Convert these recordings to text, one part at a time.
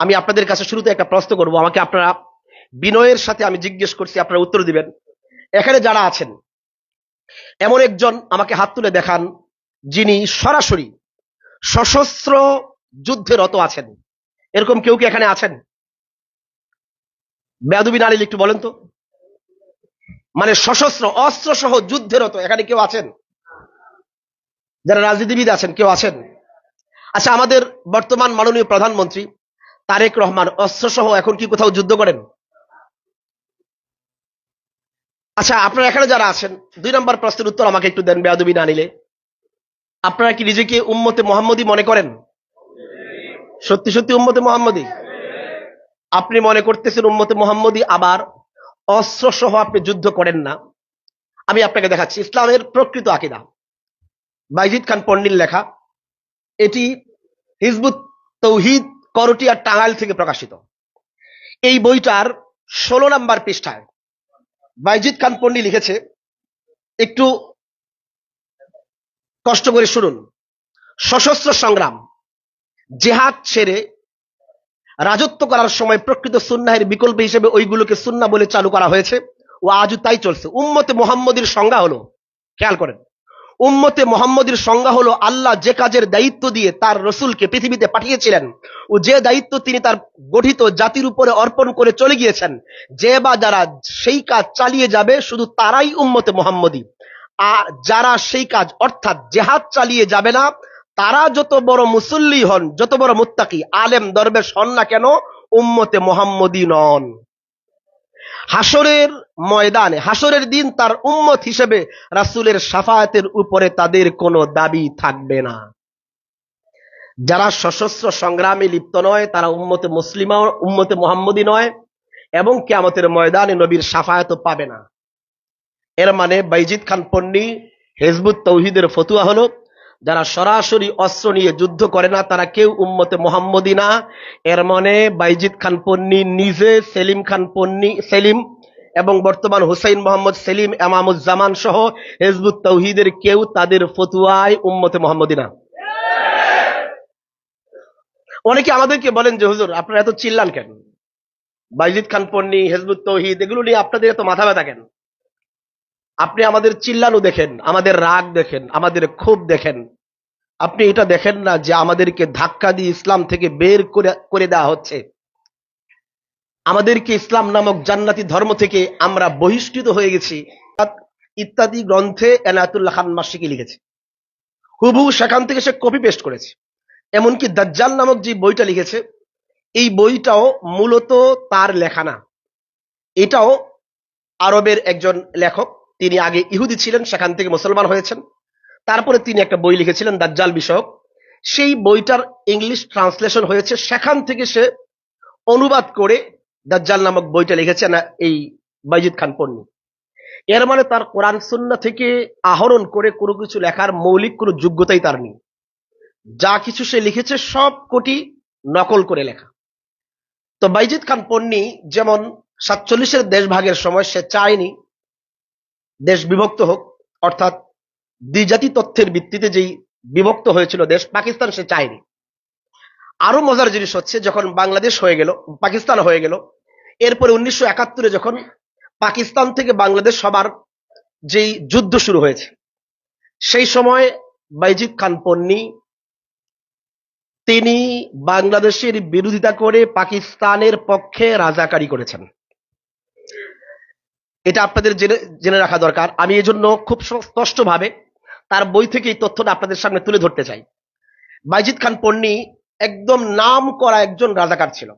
আমি আপনাদের কাছে শুরুতে একটা প্রশ্ন করব, আমাকে আপনারা বিনয়ের সাথে আমি জিজ্ঞেস করছি, আপনারা উত্তর দিবেন। এখানে যারা আছেন এমন একজন আমাকে হাত তুলে দেখান যিনি সরাসরি সশস্ত্র যুদ্ধে রত আছেন। এরকম কেউ কি এখানে আছেন? বেয়াদবি না নিলে একটু বলেন তো। মানে সশস্ত্র অস্ত্র সহ যুদ্ধে রত এখানে কেউ আছেন? যারা রাজনীতিবিদ আছেন কেউ আছেন? আচ্ছা, আমাদের বর্তমান মাননীয় প্রধানমন্ত্রী তারেক রহমান অস্ত্র সহ এখন কি কোথাও যুদ্ধ করেন? আচ্ছা, আপনারা এখানে যারা আছেন 2 নম্বর প্রশ্নের উত্তর আমাকে একটু দেন বেয়াদবি না নিলে। আপনারা কি নিজেকে উম্মতে মোহাম্মদী মনে করেন? সত্যি সত্যি উম্মতে মোহাম্মদী? আপনি মনে করতেছেন উম্মতে মোহাম্মদী, আবার অস্ত্র সহ আপনি যুদ্ধ করেন না। আমি আপনাকে দেখাচ্ছি ইসলামের প্রকৃত আকীদা, বাইজিদ খান পন্ডির লেখা। এটি হিজবুত তৌহিদ করটিয়া টাঙ্গাইল থেকে প্রকাশিত। এই বইটার 16 নম্বর পৃষ্ঠায় বাইজিদ খান পন্ডি লিখেছে, একটু কষ্ট করে শুনুন। সশস্ত্র সংগ্রাম, জেহাদ ছেড়ে রাজত্ব করার সময় প্রকৃত সুন্নাহের বিকল্প হিসেবে ওইগুলোকে সুন্না বলে চালু করা হয়েছে ও আজও তাই চলছে। উম্মতে মোহাম্মদীর সংজ্ঞা হলো, খেয়াল করেন, উম্মতে মোহাম্মদীর সংজ্ঞা হলো আল্লাহ যে কাজের দায়িত্ব দিয়ে তার রসুলকে পৃথিবীতে পাঠিয়েছিলেন ও যে দায়িত্ব তিনি তার গঠিত জাতির উপরে অর্পণ করে চলে গিয়েছেন, যে বা যারা সেই কাজ চালিয়ে যাবে শুধু তারাই উম্মতে মোহাম্মদী। আর যারা সেই কাজ অর্থাৎ জেহাদ চালিয়ে যাবে না, তারা যত বড় মুসল্লি হন, যত বড় মুত্তাকি আলেম দরবেশ হন না কেন, উম্মতে মোহাম্মদী নন। হাসরের ময়দানে, হাসরের দিন তার উম্মত হিসেবে রাসূলের শাফায়াতের উপরে তাদের কোনো দাবি থাকবে না। যারা সশস্ত্র সংগ্রামে লিপ্ত নয় তারা উম্মতে মুসলিমা, উম্মতে মুহাম্মদী নয়, এবং কিয়ামতের ময়দানে নবীর শাফায়াতও পাবে না। এর মানে বাইজিদ খান পন্নী হিজবুত তৌহিদের ফতুয়া হলো, যারা সরাসরি অস্ত্র নিয়ে যুদ্ধ করে না তারা কেউ উম্মতে মুহাম্মদী না। এর মানে বাইজিদ খান পন্নী নিজে, সেলিম খান পন্নী সেলিম এবং বর্তমান হুসাইন মোহাম্মদ সেলিম এমামুজ্জামান সহ হিজবুত তৌহিদের কেউ তাদের ফতুয়ায় উম্মতে মুহাম্মদী না। অনেকে আমাদেরকে বলেন যে হুজুর আপনারা এত চিল্লান কেন, বাইজিদ খান পন্নী, হিজবুত তৌহিদ এগুলো নিয়ে আপনাদের এত মাথা ব্যথা কেন? আপনি আমাদের চিল্লানো দেখেন, আমাদের রাগ দেখেন, আমাদের ক্ষোভ দেখেন। আপনি এটা দেখেন না যে আমাদেরকে ধাক্কা দিয়ে ইসলাম থেকে বের করে দেওয়া হচ্ছে, আমাদেরকে ইসলাম নামক জান্নাতি ধর্ম থেকে আমরা বহিষ্কৃত হয়ে গেছি ইত্যাদি গ্রন্থে এনায়েতুল্লাহ খান মাসিকি লিখেছে। হুবহু সেখান থেকে সে কপি পেস্ট করেছে। এমনকি দাজ্জাল নামক যে বইটা লিখেছে, এই বইটাও মূলত তার লেখা না, এটাও আরবের একজন লেখক, তিনি আগে ইহুদি ছিলেন, সেখান থেকে মুসলমান হয়েছেন, তারপরে তিনি একটা বই লিখেছিলেন দাজ্জাল বিষয়ক। সেই বইটার ইংলিশ ট্রান্সলেশন হয়েছে, সেখান থেকে সে অনুবাদ করে দাজ্জাল নামক বইটা লিখেছে না এই বাইজিদ খান পন্নী। এর মানে তার কোরআন সুন্নাহ থেকে আহরণ করে কোনো কিছু লেখার মৌলিক কোনো যোগ্যতাই তার নেই। যা কিছু সে লিখেছে সব কোটি নকল করে লেখা। তো বাইজিদ খান পন্নী যেমন 47-এর দেশভাগের সময় সে চায়নি দেশ বিভক্ত হোক, অর্থাৎ দ্বিজাতি তথ্যের ভিত্তিতে যেই বিভক্ত হয়েছিল দেশ পাকিস্তান, সে চায়নি। আরো মজার জিনিস হচ্ছে, যখন বাংলাদেশ হয়ে গেল, পাকিস্তান হয়ে গেল, এরপরে 1971-এ যখন পাকিস্তান থেকে বাংলাদেশ সবার যেই যুদ্ধ শুরু হয়েছে, সেই সময় বাইজিদ খান পন্নী তিনি বাংলাদেশের বিরোধিতা করে পাকিস্তানের পক্ষে রাজাকারি করেছেন। এটা আপনাদের জেনে রাখা দরকার। আমি এজন্য খুব স্পষ্টভাবে তার বই থেকে এই তথ্যটা আপনাদের সামনে তুলে ধরতে চাই। বাইজিদ খান পন্নী একদম নাম করা একজন রাজাকার ছিল।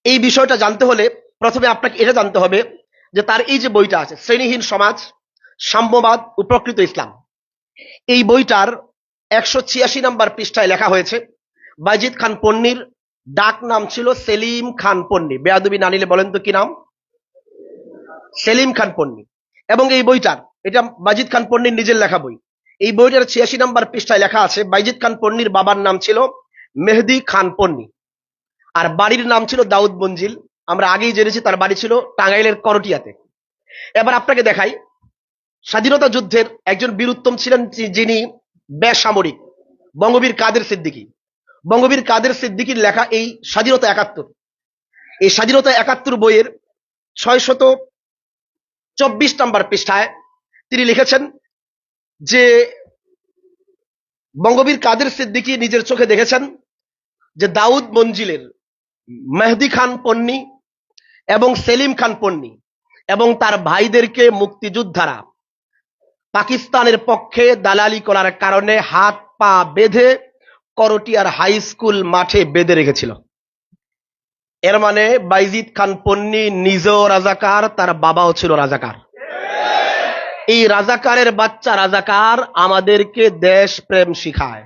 এই বিষয়টা জানতে হলে প্রথমে আপনাকে এটা জানতে হবে যে তার এই যে বইটা আছে, শ্রেণীহীন সমাজ, সাম্যবাদ ও প্রকৃত ইসলাম, এই বইটার 186 নম্বর পৃষ্ঠায় লেখা হয়েছে বাইজিদ খান পন্নীর ডাক নাম ছিল সেলিম খান পন্নী। বেয়াদবি না নিলে বলেন তো কি নাম? সেলিম খান পন্নী। এবং এই বইটার, এটা বাইজিদ খান পন্নীর নিজের লেখা বই, এই বইটার 86 নম্বর পৃষ্ঠায় লেখা আছে বাইজিদ খান পন্নীর বাবার নাম ছিল মেহেদি খান পন্নী, আর বাড়ির নাম ছিল দাউদ মঞ্জিল। আমরা আগেই জেনেছি তার বাড়ি ছিল টাঙ্গাইলের করটিয়াতে। এবার আপনাকে দেখাই, স্বাধীনতা যুদ্ধের একজন বীর উত্তম ছিলেন যিনি বেসামরিক, বঙ্গবীর কাদের সিদ্দিকী। বঙ্গবীর কাদের সিদ্দিকীর লেখা এই স্বাধীনতা ৭১, এই স্বাধীনতা ৭১ বইয়ের ৬২৪ নম্বর পৃষ্ঠায় তিনি লিখেছেন যে বঙ্গবীর কাদের সিদ্দিকী নিজের চোখে দেখেছেন যে দাউদ মঞ্জিলের, মেহেদী খান পন্নী এবং সেলিম খান পন্নী এবং তার ভাইদেরকে মুক্তিযোদ্ধারা পাকিস্তানের পক্ষে দালালি করার কারণে হাত পা বেঁধে করটিয়ার হাই স্কুল মাঠে বেঁধে রেখেছিল। এর মানে বাইজিদ খান পন্নী নিজেও রাজাকার, তার বাবাও ছিল রাজাকার। এই রাজাকারের বাচ্চা রাজাকার আমাদেরকে দেশ প্রেম শিখায়,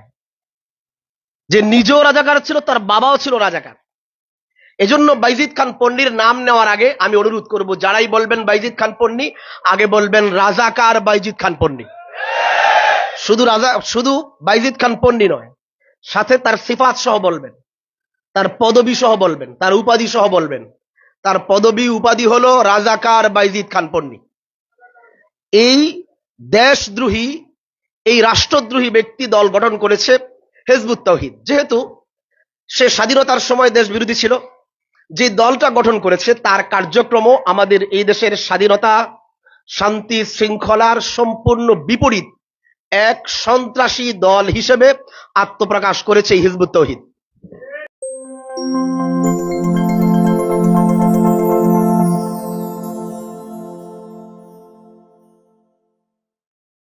যে নিজেও রাজাকার ছিল, তার বাবাও ছিল রাজাকার। এজন্য বাইজিদ খান পন্নীর নাম নেওয়ার আগে আমি অনুরোধ করব, যারাই বলবেন বাইজিদ খান পন্নী, আগে বলবেন রাজাকার বাইজিদ খান পন্নী। শুধু বাইজিদ খান পন্নী নয়, সাথে তার সিফাত সহ বলবেন, তার পদবি সহ বলবেন, তার উপাধি সহ বলবেন। তার পদবি উপাধি হলো রাজাকার বাইজিদ খান পন্নী। এই দেশদ্রোহী, এই রাষ্ট্রদ্রোহী ব্যক্তি দল গঠন করেছে হিজবুত তাওহীদ। যেহেতু সে স্বাধীনতার সময় দেশ বিরোধী ছিল, যে দলটা গঠন করেছে তার কার্যক্রমও আমাদের এই দেশের স্বাধীনতা, শান্তি শৃঙ্খলার সম্পূর্ণ বিপরীত এক সন্ত্রাসী দল হিসেবে আত্মপ্রকাশ করেছে হিজবুত তাওহীদ।